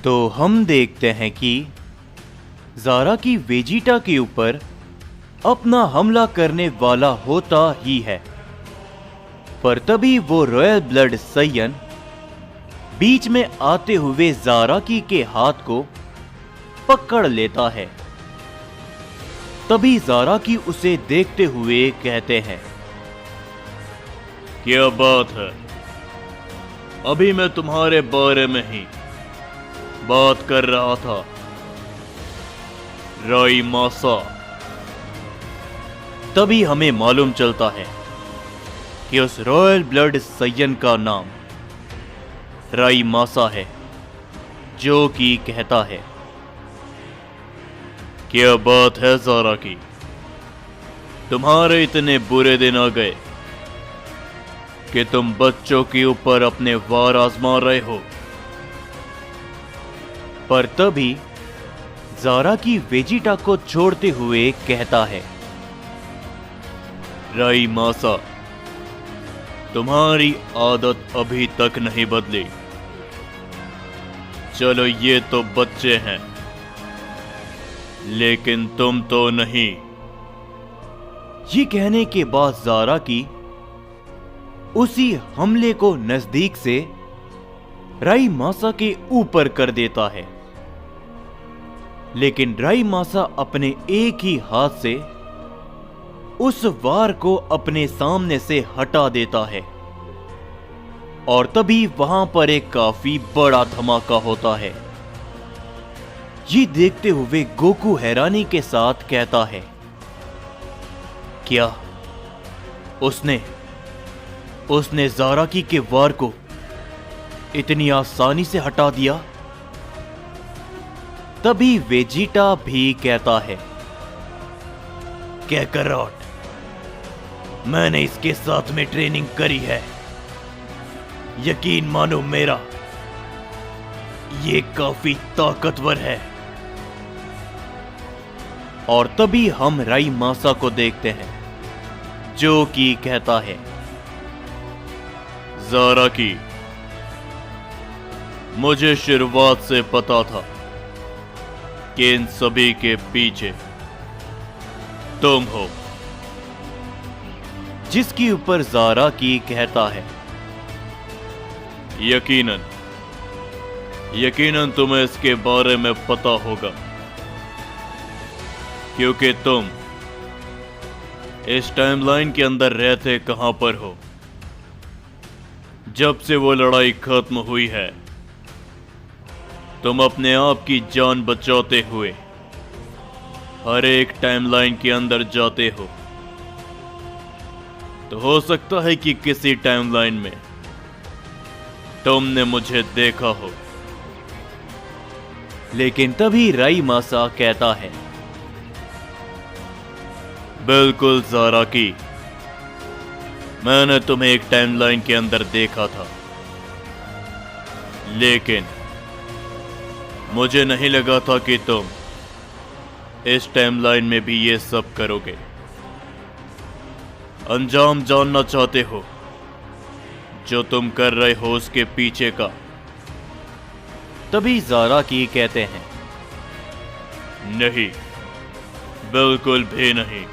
तो हम देखते हैं कि ज़ारा की वेजिटा के ऊपर अपना हमला करने वाला होता ही है, पर तभी वो रॉयल ब्लड साइयन बीच में आते हुए ज़ाराकी के हाथ को पकड़ लेता है। तभी ज़ाराकी उसे देखते हुए कहते हैं, क्या बात है, अभी मैं तुम्हारे बारे में ही बात कर रहा था, राईमासा। तभी हमें मालूम चलता है कि उस रॉयल ब्लड साइयन का नाम राईमासा है, जो कि कहता है, क्या बात है ज़ाराकी, तुम्हारे इतने बुरे दिन आ गए कि तुम बच्चों के ऊपर अपने वार आजमा रहे हो। पर तभी ज़ाराकी वेजिटा को छोड़ते हुए कहता है, राईमासा, तुम्हारी आदत अभी तक नहीं बदली। चलो ये तो बच्चे हैं, लेकिन तुम तो नहीं। ये कहने के बाद ज़ाराकी उसी हमले को नजदीक से राईमासा के ऊपर कर देता है, लेकिन राईमासा अपने एक ही हाथ से उस वार को अपने सामने से हटा देता है और तभी वहां पर एक काफी बड़ा धमाका होता है। ये देखते हुए गोकू हैरानी के साथ कहता है, क्या उसने ज़ाराकी के वार को इतनी आसानी से हटा दिया? तभी वेजिटा भी कहता है, कैकरॉट, मैंने इसके साथ में ट्रेनिंग करी है, यकीन मानो मेरा, ये काफी ताकतवर है। और तभी हम राईमासा को देखते हैं, जो कि कहता है, ज़ाराकी, मुझे शुरुआत से पता था कि इन सभी के पीछे तुम हो। जिसके ऊपर ज़ाराकी कहता है, यकीनन तुम्हें इसके बारे में पता होगा, क्योंकि तुम इस टाइमलाइन के अंदर रहते कहां पर हो। जब से वो लड़ाई खत्म हुई है, तुम अपने आप की जान बचाते हुए हर एक टाइमलाइन के अंदर जाते हो। तो हो सकता है कि किसी टाइमलाइन में तुमने मुझे देखा हो। लेकिन तभी राईमासा कहता है, बिल्कुल ज़ाराकी, मैंने तुम्हें एक टाइमलाइन के अंदर देखा था, लेकिन मुझे नहीं लगा था कि तुम इस टाइमलाइन में भी ये सब करोगे। अंजाम जानना चाहते हो जो तुम कर रहे हो उसके पीछे का? तभी ज़ाराकी कहते हैं, नहीं, बिल्कुल भी नहीं।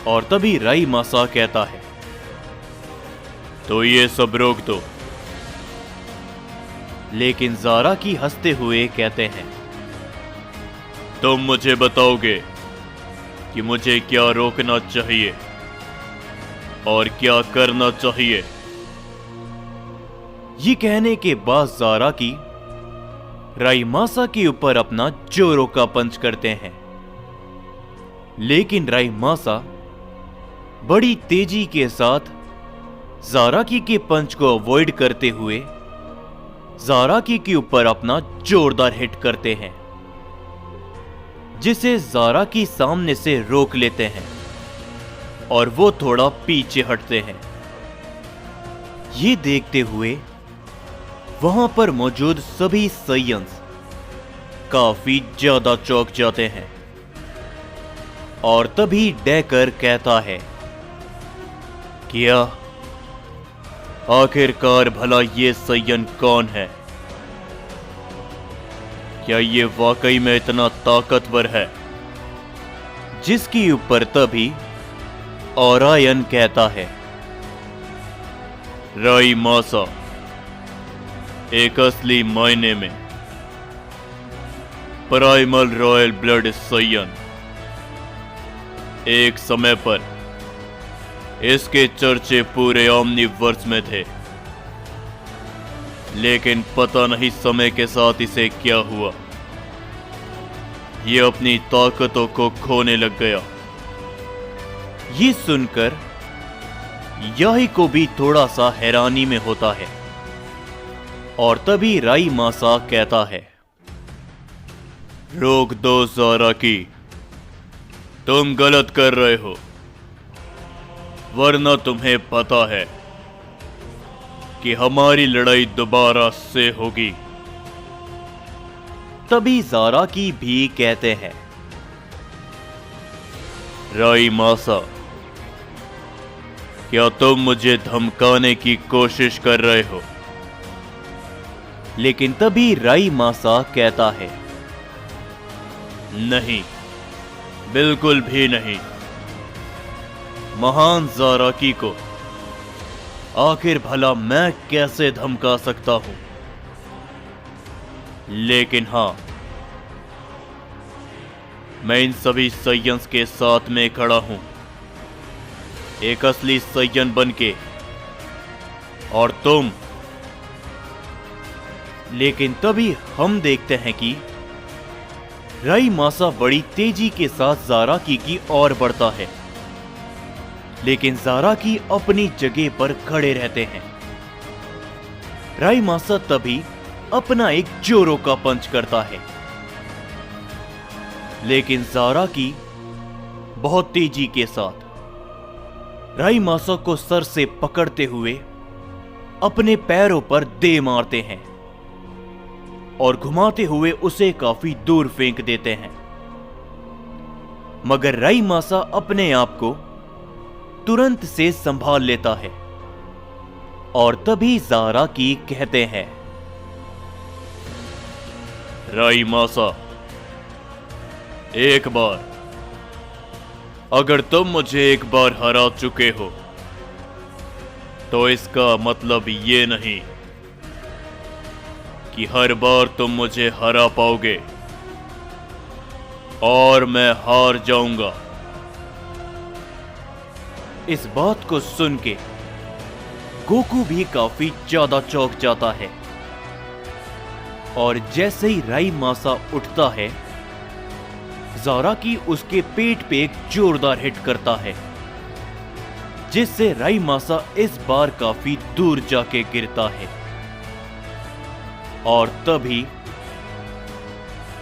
और तभी राईमासा कहता है, तो ये सब रोक दो। लेकिन ज़ाराकी हंसते हुए कहते हैं, तुम मुझे बताओगे कि मुझे क्या रोकना चाहिए और क्या करना चाहिए। ये कहने के बाद ज़ाराकी राईमासा के ऊपर अपना जोरों का पंच करते हैं, लेकिन राईमासा बड़ी तेजी के साथ ज़ाराकी के पंच को अवॉइड करते हुए ज़ाराकी के ऊपर अपना जोरदार हिट करते हैं, जिसे ज़ाराकी सामने से रोक लेते हैं और वो थोड़ा पीछे हटते हैं। ये देखते हुए वहां पर मौजूद सभी साइयन्स काफी ज्यादा चौंक जाते हैं और तभी डेकर कहता है, क्या आखिरकार भला ये साइयन कौन है क्या ये वाकई में इतना ताकतवर है? जिसके ऊपर तभी ओरायन कहता है, राई मासा एक असली मायने में प्राइमल रॉयल ब्लड साइयन। एक समय पर इसके चर्चे पूरे ओमनिवर्स में थे, लेकिन पता नहीं समय के साथ इसे क्या हुआ। ये अपनी ताकतों को खोने लग गया। ये सुनकर याही को भी थोड़ा सा हैरानी में होता है और तभी राई मासा कहता है, रोक दो ज़ाराकी, तुम गलत कर रहे हो, वरना तुम्हें पता है कि हमारी लड़ाई दोबारा से होगी। तभी ज़ाराकी भी कहते हैं, राई मासा, क्या तुम मुझे धमकाने की कोशिश कर रहे हो? लेकिन तभी राई मासा कहता है, नहीं, बिल्कुल भी नहीं। महान ज़ाराकी को आखिर भला मैं कैसे धमका सकता हूं? लेकिन हां, मैं इन सभी साइयन्स के साथ में खड़ा हूं, एक असली साइयन बनके, और तुम। लेकिन तभी हम देखते हैं कि राई मासा बड़ी तेजी के साथ ज़ाराकी की ओर बढ़ता है, लेकिन ज़ाराकी अपनी जगह पर खड़े रहते हैं। राई मासा तभी अपना एक जोरों का पंच करता है, लेकिन ज़ाराकी बहुत तेजी के साथ राई मासा को सर से पकड़ते हुए अपने पैरों पर दे मारते हैं और घुमाते हुए उसे काफी दूर फेंक देते हैं। मगर राई मासा अपने आप को तुरंत से संभाल लेता है और तभी ज़ाराकी कहते हैं, राई मासा, एक बार, अगर तुम मुझे एक बार हरा चुके हो तो इसका मतलब ये नहीं कि हर बार तुम मुझे हरा पाओगे और मैं हार जाऊंगा। इस बात को सुन के गोकू भी काफी ज्यादा चौंक जाता है और जैसे ही राई मासा उठता है, ज़ाराकी उसके पेट पे एक जोरदार हिट करता है, जिससे राई मासा इस बार काफी दूर जाके गिरता है। और तभी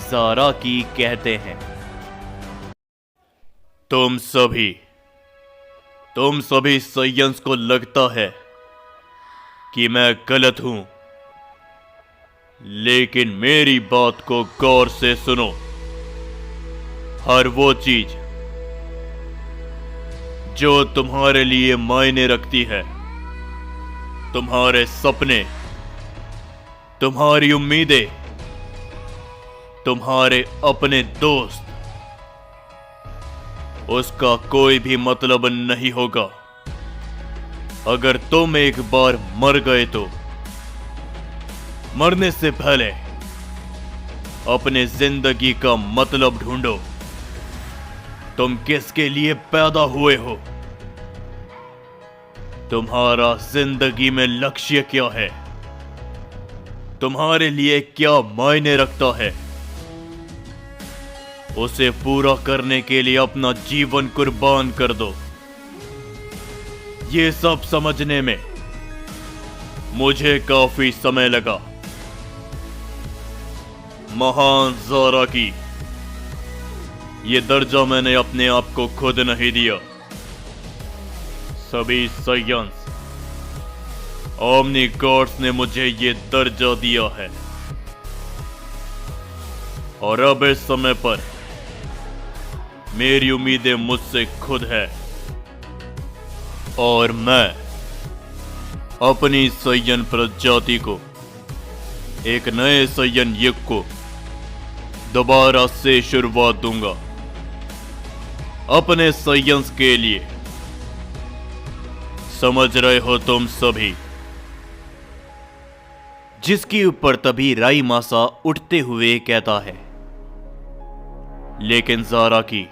ज़ाराकी कहते हैं, तुम सभी साइयन्स को लगता है कि मैं गलत हूं, लेकिन मेरी बात को गौर से सुनो। हर वो चीज जो तुम्हारे लिए मायने रखती है, तुम्हारे सपने, तुम्हारी उम्मीदें, तुम्हारे अपने दोस्त, उसका कोई भी मतलब नहीं होगा अगर तुम एक बार मर गए तो। मरने से पहले अपने जिंदगी का मतलब ढूंढो। तुम किसके लिए पैदा हुए हो? तुम्हारा जिंदगी में लक्ष्य क्या है? तुम्हारे लिए क्या मायने रखता है? उसे पूरा करने के लिए अपना जीवन कुर्बान कर दो। ये सब समझने में मुझे काफी समय लगा। महान ज़ाराकी, ये दर्जा मैंने अपने आप को खुद नहीं दिया। सभी साइयन्स, ओमनी गॉड्स ने मुझे ये दर्जा दिया है और अब इस समय पर मेरी उम्मीदें मुझसे खुद है और मैं अपनी साइयन प्रजाति को, एक नए साइयन युग को दोबारा से शुरुआत दूंगा अपने संयंस के लिए। समझ रहे हो तुम सभी? जिसके ऊपर तभी राई मासा उठते हुए कहता है, लेकिन ज़ाराकी,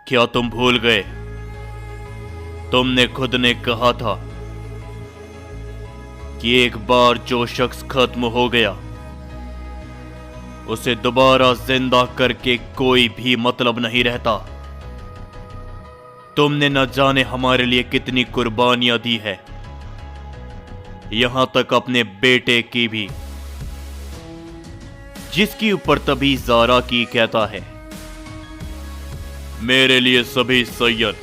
क्या तुम भूल गए? तुमने खुद ने कहा था कि एक बार जो शख्स खत्म हो गया उसे दोबारा जिंदा करके कोई भी मतलब नहीं रहता। तुमने न जाने हमारे लिए कितनी कुर्बानियां दी है, यहां तक अपने बेटे की भी। जिसके ऊपर तभी ज़ाराकी कहता है, मेरे लिए सभी सैयन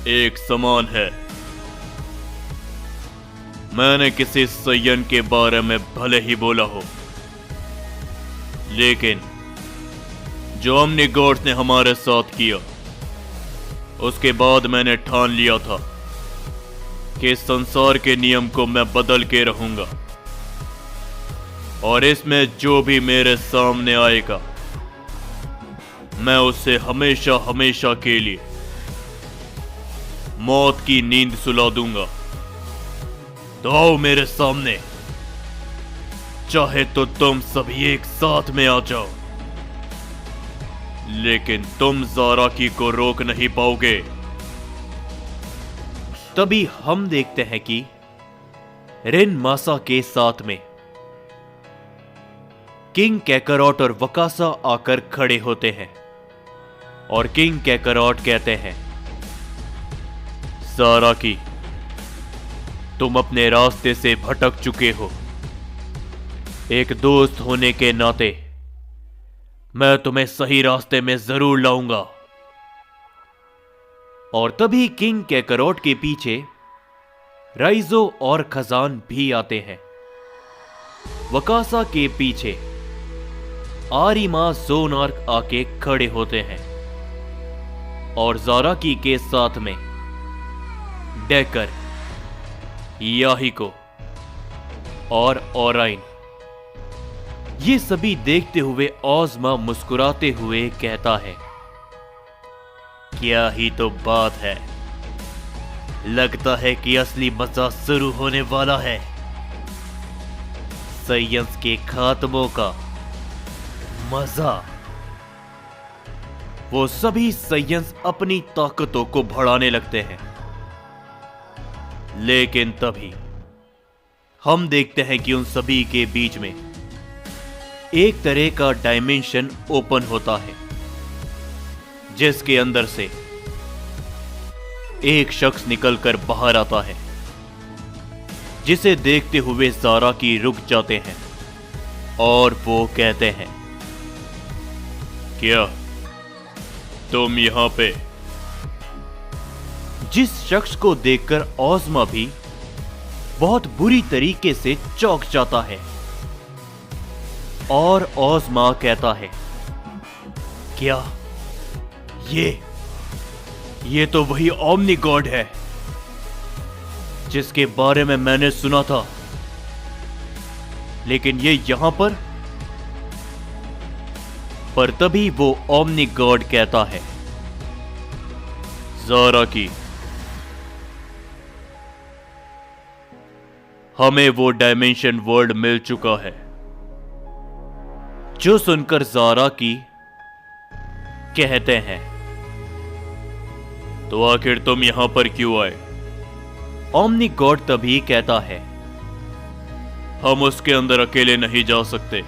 एक समान है। मैंने किसी सैयन के बारे में भले ही बोला हो, लेकिन जो ओमनी गॉड्स ने हमारे साथ किया, उसके बाद मैंने ठान लिया था कि इस संसार के नियम को मैं बदल के रहूंगा, और इसमें जो भी मेरे सामने आएगा मैं उसे हमेशा हमेशा के लिए मौत की नींद सुला दूंगा। तो आओ मेरे सामने, चाहे तो तुम सभी एक साथ में आ जाओ, लेकिन तुम ज़ाराकी को रोक नहीं पाओगे। तभी हम देखते हैं कि रिन मासा के साथ में किंग कैकरॉट और वकासा आकर खड़े होते हैं, और किंग कैकरॉट कहते हैं, ज़ाराकी, तुम अपने रास्ते से भटक चुके हो। एक दोस्त होने के नाते मैं तुम्हें सही रास्ते में जरूर लाऊंगा। और तभी किंग कैकरॉट के पीछे राइजो और खजान भी आते हैं। वकासा के पीछे आरिमा जोनार्क आके खड़े होते हैं, और ज़ाराकी के साथ में डेकर, याहिको और ओराइन। ये सभी देखते हुए ओज़मा मुस्कुराते हुए कहता है, क्या ही तो बात है, लगता है कि असली मजा शुरू होने वाला है। सैयंस के खात्मों का मजा। वो सभी सैयंस अपनी ताकतों को बढ़ाने लगते हैं, लेकिन तभी हम देखते हैं कि उन सभी के बीच में एक तरह का डायमेंशन ओपन होता है, जिसके अंदर से एक शख्स निकलकर बाहर आता है, जिसे देखते हुए ज़ाराकी रुक जाते हैं, और वो कहते हैं, क्या तुम यहां पे? जिस शख्स को देखकर ओज़मा भी बहुत बुरी तरीके से चौंक जाता है, और ओज़मा कहता है, क्या ये तो वही ओमनी गॉड है जिसके बारे में मैंने सुना था, लेकिन ये यहां पर तभी वो ओमनी गॉड कहता है, ज़ाराकी, हमें वो डायमेंशन वर्ल्ड मिल चुका है। जो सुनकर ज़ाराकी कहते हैं, तो आखिर तुम यहां पर क्यों आए? ओमनी गॉड तभी कहता है, हम उसके अंदर अकेले नहीं जा सकते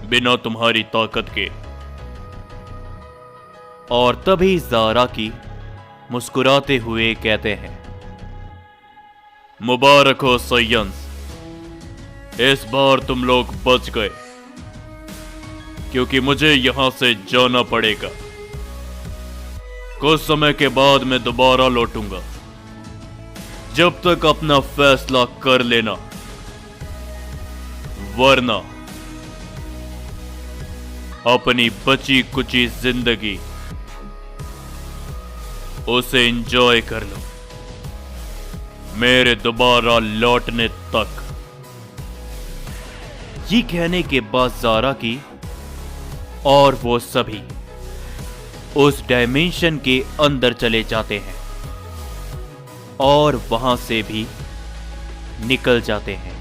बिना तुम्हारी ताकत के। और तभी ज़ाराकी मुस्कुराते हुए कहते हैं, मुबारक हो सैयंस, इस बार तुम लोग बच गए, क्योंकि मुझे यहां से जाना पड़ेगा। कुछ समय के बाद मैं दोबारा लौटूंगा, जब तक अपना फैसला कर लेना, वरना अपनी बची कुची जिंदगी उसे एंजॉय कर लो मेरे दोबारा लौटने तक। ये कहने के बाद ज़ाराकी और वो सभी उस डायमेंशन के अंदर चले जाते हैं और वहां से भी निकल जाते हैं।